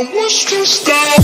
I wish to stop.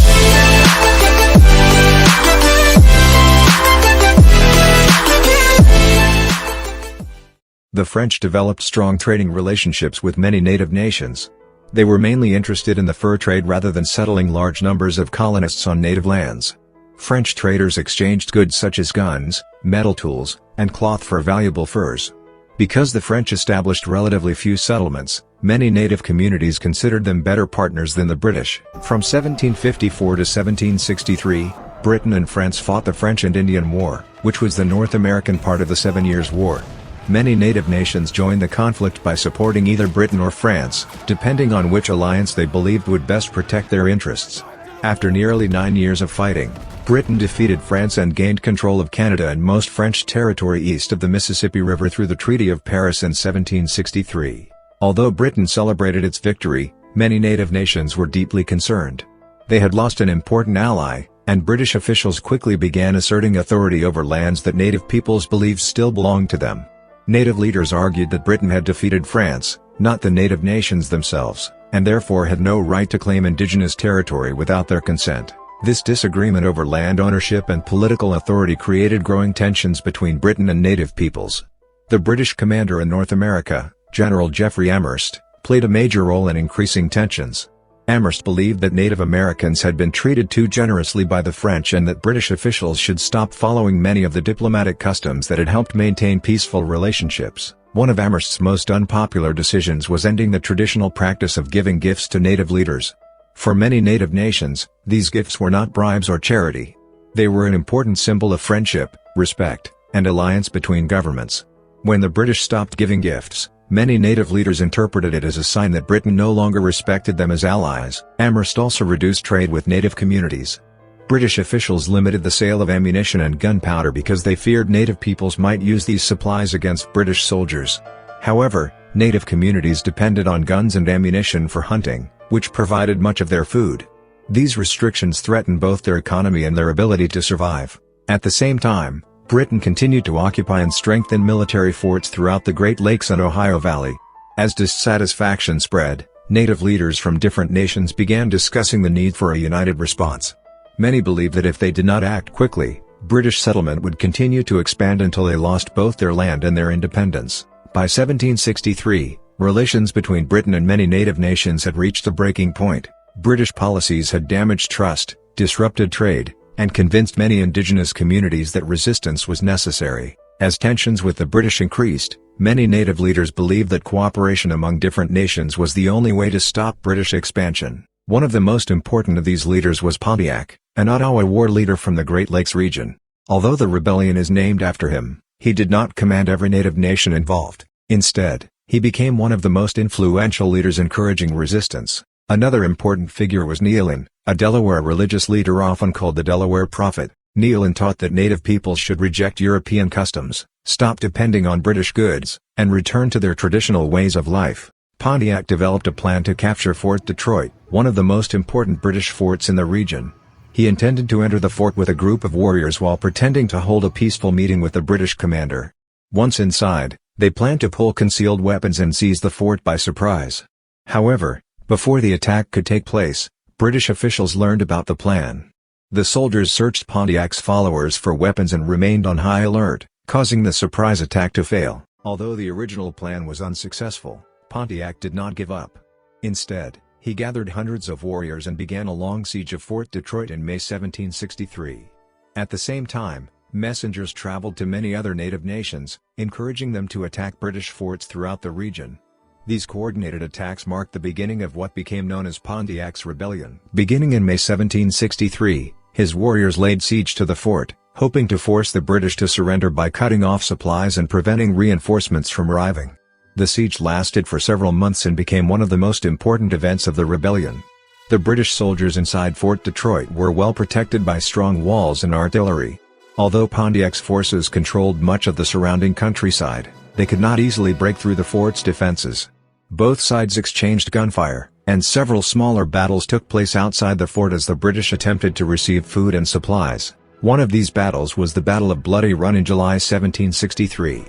The French developed strong trading relationships with many native nations. They were mainly interested in the fur trade rather than settling large numbers of colonists on native lands. French traders exchanged goods such as guns, metal tools, and cloth for valuable furs. Because the French established relatively few settlements, many native communities considered them better partners than the British. From 1754 to 1763, Britain and France fought the French and Indian War, which was the North American part of the 7 Years' War. Many native nations joined the conflict by supporting either Britain or France, depending on which alliance they believed would best protect their interests. After nearly 9 years of fighting, Britain defeated France and gained control of Canada and most French territory east of the Mississippi River through the Treaty of Paris in 1763. Although Britain celebrated its victory, many native nations were deeply concerned. They had lost an important ally, and British officials quickly began asserting authority over lands that native peoples believed still belonged to them. Native leaders argued that Britain had defeated France, not the native nations themselves, and therefore had no right to claim indigenous territory without their consent. This disagreement over land ownership and political authority created growing tensions between Britain and native peoples. The British commander in North America, General Geoffrey Amherst, played a major role in increasing tensions. Amherst believed that Native Americans had been treated too generously by the French and that British officials should stop following many of the diplomatic customs that had helped maintain peaceful relationships. One of Amherst's most unpopular decisions was ending the traditional practice of giving gifts to native leaders. For many native nations, these gifts were not bribes or charity. They were an important symbol of friendship, respect, and alliance between governments. When the British stopped giving gifts, many native leaders interpreted it as a sign that Britain no longer respected them as allies. Amherst also reduced trade with native communities. British officials limited the sale of ammunition and gunpowder because they feared native peoples might use these supplies against British soldiers. However, native communities depended on guns and ammunition for hunting, which provided much of their food. These restrictions threatened both their economy and their ability to survive. At the same time, Britain continued to occupy and strengthen military forts throughout the Great Lakes and Ohio Valley. As dissatisfaction spread, native leaders from different nations began discussing the need for a united response. Many believed that if they did not act quickly, British settlement would continue to expand until they lost both their land and their independence. By 1763, relations between Britain and many native nations had reached a breaking point. British policies had damaged trust, disrupted trade, and convinced many indigenous communities that resistance was necessary. As tensions with the British increased, many native leaders believed that cooperation among different nations was the only way to stop British expansion. One of the most important of these leaders was Pontiac, an Ottawa war leader from the Great Lakes region. Although the rebellion is named after him, he did not command every native nation involved. Instead, he became one of the most influential leaders encouraging resistance. Another important figure was Neolin, a Delaware religious leader often called the Delaware Prophet. Neolin taught that native peoples should reject European customs, stop depending on British goods, and return to their traditional ways of life. Pontiac developed a plan to capture Fort Detroit, one of the most important British forts in the region. He intended to enter the fort with a group of warriors while pretending to hold a peaceful meeting with the British commander. Once inside, they planned to pull concealed weapons and seize the fort by surprise. However, before the attack could take place, British officials learned about the plan. The soldiers searched Pontiac's followers for weapons and remained on high alert, causing the surprise attack to fail. Although the original plan was unsuccessful, Pontiac did not give up. Instead, he gathered hundreds of warriors and began a long siege of Fort Detroit in May 1763. At the same time, messengers traveled to many other native nations, encouraging them to attack British forts throughout the region. These coordinated attacks marked the beginning of what became known as Pontiac's Rebellion. Beginning in May 1763, his warriors laid siege to the fort, hoping to force the British to surrender by cutting off supplies and preventing reinforcements from arriving. The siege lasted for several months and became one of the most important events of the rebellion. The British soldiers inside Fort Detroit were well protected by strong walls and artillery. Although Pontiac's forces controlled much of the surrounding countryside, they could not easily break through the fort's defenses. Both sides exchanged gunfire, and several smaller battles took place outside the fort as the British attempted to receive food and supplies. One of these battles was the Battle of Bloody Run in July 1763.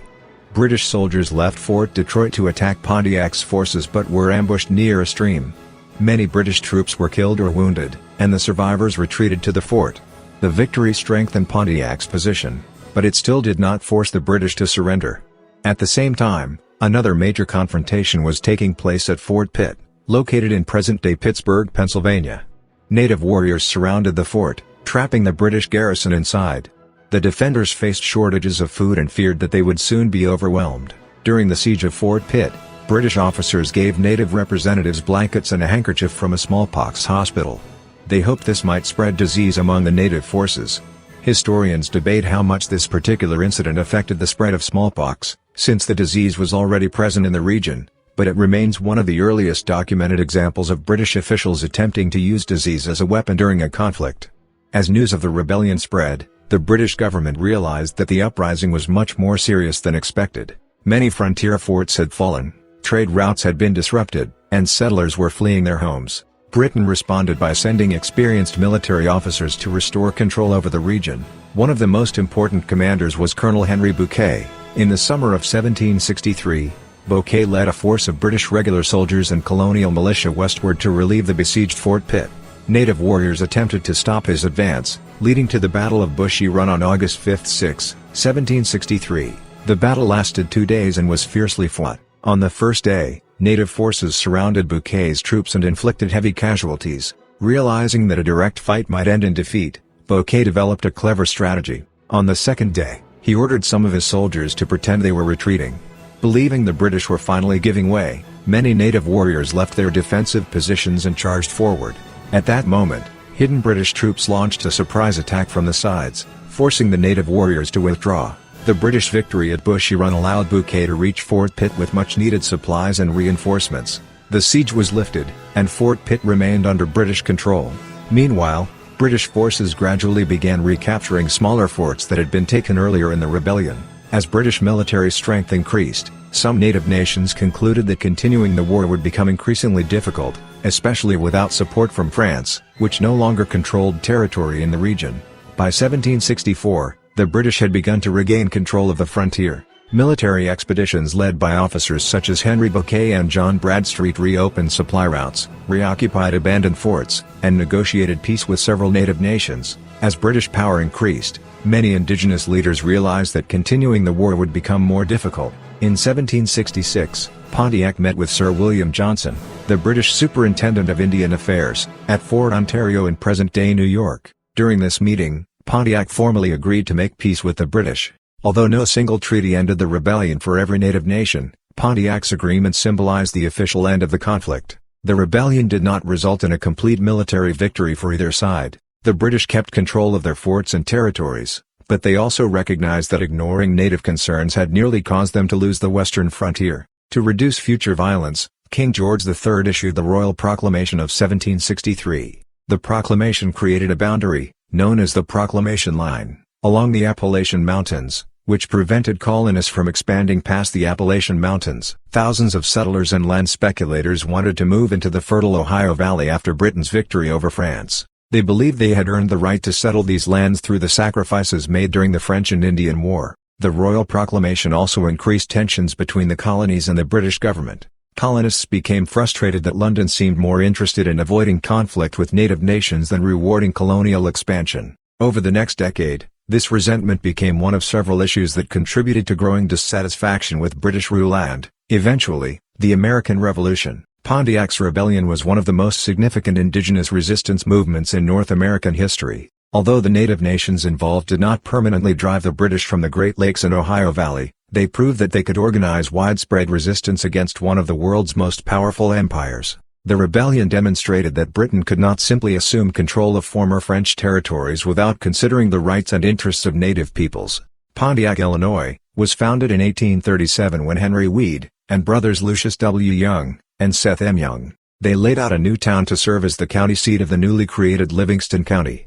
British soldiers left Fort Detroit to attack Pontiac's forces but were ambushed near a stream. Many British troops were killed or wounded, and the survivors retreated to the fort. The victory strengthened Pontiac's position, but it still did not force the British to surrender. At the same time, another major confrontation was taking place at Fort Pitt, located in present-day Pittsburgh, Pennsylvania. Native warriors surrounded the fort, trapping the British garrison inside. The defenders faced shortages of food and feared that they would soon be overwhelmed. During the siege of Fort Pitt, British officers gave native representatives blankets and a handkerchief from a smallpox hospital. They hoped this might spread disease among the native forces. Historians debate how much this particular incident affected the spread of smallpox, since the disease was already present in the region, but it remains one of the earliest documented examples of British officials attempting to use disease as a weapon during a conflict. As news of the rebellion spread, the British government realized that the uprising was much more serious than expected. Many frontier forts had fallen, trade routes had been disrupted, and settlers were fleeing their homes. Britain responded by sending experienced military officers to restore control over the region. One of the most important commanders was Colonel Henry Bouquet. In the summer of 1763, Bouquet led a force of British regular soldiers and colonial militia westward to relieve the besieged Fort Pitt. Native warriors attempted to stop his advance, leading to the Battle of Bushy Run on August 5–6, 1763. The battle lasted 2 days and was fiercely fought. On the first day, native forces surrounded Bouquet's troops and inflicted heavy casualties. Realizing that a direct fight might end in defeat, Bouquet developed a clever strategy. On the second day, he ordered some of his soldiers to pretend they were retreating. Believing the British were finally giving way, many native warriors left their defensive positions and charged forward. At that moment, hidden British troops launched a surprise attack from the sides, forcing the native warriors to withdraw. The British victory at Bushy Run allowed Bouquet to reach Fort Pitt with much-needed supplies and reinforcements. The siege was lifted, and Fort Pitt remained under British control. Meanwhile, British forces gradually began recapturing smaller forts that had been taken earlier in the rebellion. As British military strength increased, some native nations concluded that continuing the war would become increasingly difficult, especially without support from France, which no longer controlled territory in the region. By 1764, the British had begun to regain control of the frontier. Military expeditions led by officers such as Henry Bouquet and John Bradstreet reopened supply routes, reoccupied abandoned forts, and negotiated peace with several native nations. As British power increased, many indigenous leaders realized that continuing the war would become more difficult. In 1766, Pontiac met with Sir William Johnson, the British Superintendent of Indian Affairs, at Fort Ontario in present-day New York. During this meeting, Pontiac formally agreed to make peace with the British. Although no single treaty ended the rebellion for every native nation, Pontiac's agreement symbolized the official end of the conflict. The rebellion did not result in a complete military victory for either side. The British kept control of their forts and territories, but they also recognized that ignoring native concerns had nearly caused them to lose the western frontier. To reduce future violence, King George III issued the Royal Proclamation of 1763. The proclamation created a boundary, known as the Proclamation Line, along the Appalachian Mountains, which prevented colonists from expanding past the Appalachian Mountains. Thousands of settlers and land speculators wanted to move into the fertile Ohio Valley after Britain's victory over France. They believed they had earned the right to settle these lands through the sacrifices made during the French and Indian War. The Royal Proclamation also increased tensions between the colonies and the British government. Colonists became frustrated that London seemed more interested in avoiding conflict with native nations than rewarding colonial expansion. Over the next decade, this resentment became one of several issues that contributed to growing dissatisfaction with British rule and, eventually, the American Revolution. Pontiac's rebellion was one of the most significant indigenous resistance movements in North American history. Although the native nations involved did not permanently drive the British from the Great Lakes and Ohio Valley, they proved that they could organize widespread resistance against one of the world's most powerful empires. The rebellion demonstrated that Britain could not simply assume control of former French territories without considering the rights and interests of native peoples. Pontiac, Illinois, was founded in 1837 when Henry Weed, and brothers Lucius W. Young, and Seth M. Young, they laid out a new town to serve as the county seat of the newly created Livingston County.